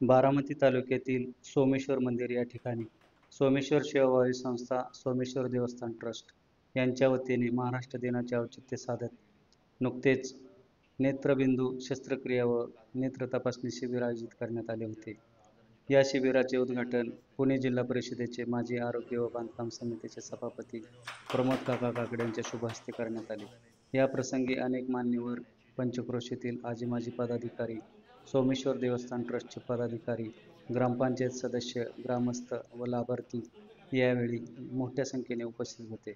बारामती तालुक्यातील सोमेश्वर मंदिर या ठिकाणी सोमेश्वर सेवाभावी संस्था, सोमेश्वर देवस्थान ट्रस्ट यांच्या वतीने महाराष्ट्र दिनाचे औचित्य साधत नुकतेच नेत्रबिंदू शस्त्रक्रिया व नेत्र तपासणी शिबिर आयोजित करण्यात आले होते. या शिबिराचे उद्घाटन पुणे जिल्हा परिषदेचे माजी आरोग्य व बांधकाम समितीचे सभापती प्रमोद काका काकडे यांच्या शुभ हस्ते करण्यात आले. या प्रसंगी अनेक मान्यवर, पंचक्रोशीतील आजी माजी पदाधिकारी, सोमेश्वर देवस्थान ट्रस्टचे पदाधिकारी, ग्रामपंचायत सदस्य, ग्रामस्थ व लाभार्थी यावेळी मोठ्या संख्येने उपस्थित होते.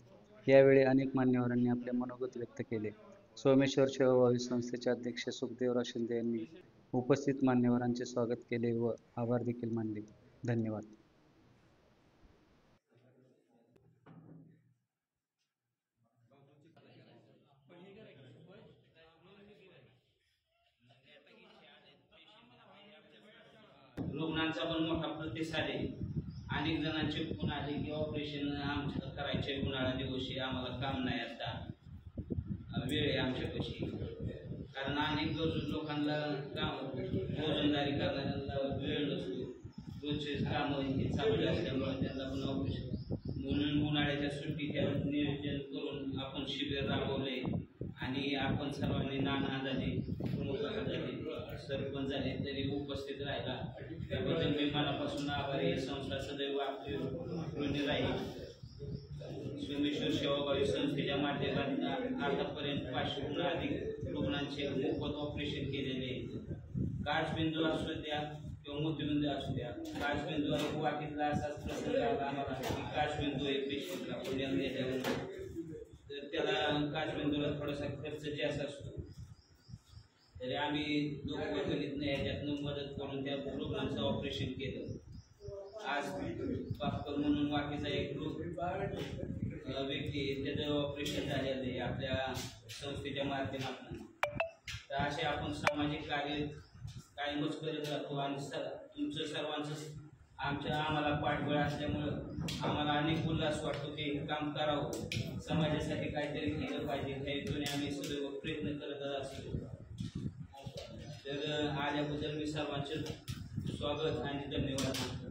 यावेळी अनेक मान्यवरांनी आपले मनोगत व्यक्त केले. सोमेश्वर सेवाभावी संस्थेचे अध्यक्ष सुखदेवराव शिंदे यांनी उपस्थित मान्यवरांचे स्वागत केले व आभार देखील मानले. धन्यवाद. रुग्णांचा पण मोठा प्रतिसाद आहे. अनेक जणांचे फोन आले की ऑपरेशन आमचं करायचे, उन्हाळा दिवशी आम्हाला काम नाही, आता वेळ आहे आमच्यापाशी. कारण अनेक लोकांना काम रोजंदारी करण्याला वेळ नसतो, रोजचे कामं हे चालू असल्यामुळे त्यांना पण ऑपरेशन म्हणून उन्हाळ्याच्या सुट्टीच्या नियोजन करून आपण शिबिर राबवले आणि आपण सर्वांनी नाना झाले, प्रमुख झाले, सरपंच झाले तरी उपस्थित राहिला त्याबद्दल मी मनापासून आभारी. संस्था सदैव आपली ऋणी राहील. सोमेश्वर सेवाभावी संस्थेच्या माध्यमातून आतापर्यंत 500हून अधिक रुग्णांचे मोफत ऑपरेशन केलेले आहेत. काचबिंदू असू द्या किंवा मोतीबिंदू असू द्या, काचबिंदूवर वाटीतला असाच प्रसंग आला आम्हाला की काचबिंदू एक पेशंटला पुण्याला नेल्यावर तर त्याला काचबिंदूला थोडासा खर्च जास्त असतो, तरी आम्ही दोघं गणित ह्याच्यातनं मदत करून त्या रुग्णांचं ऑपरेशन केलं. आज पापकर म्हणून बाकीचा एक व्यक्ती त्याचं ऑपरेशन झालेलं आहे आपल्या संस्थेच्या माध्यमातून. तर असे आपण सामाजिक कार्य कायमच करत राहतो आणि तुमचं सर्वांचं आम्हाला पाठबळ असल्यामुळं आम्हाला अनेक उल्हास वाटतो की हे काम करावं, समाजासाठी काहीतरी केलं पाहिजे ह्या हेतूने आम्ही सर्व प्रयत्न करत असतो. तर आल्याबद्दल मी सर्वांचे स्वागत आणि धन्यवाद.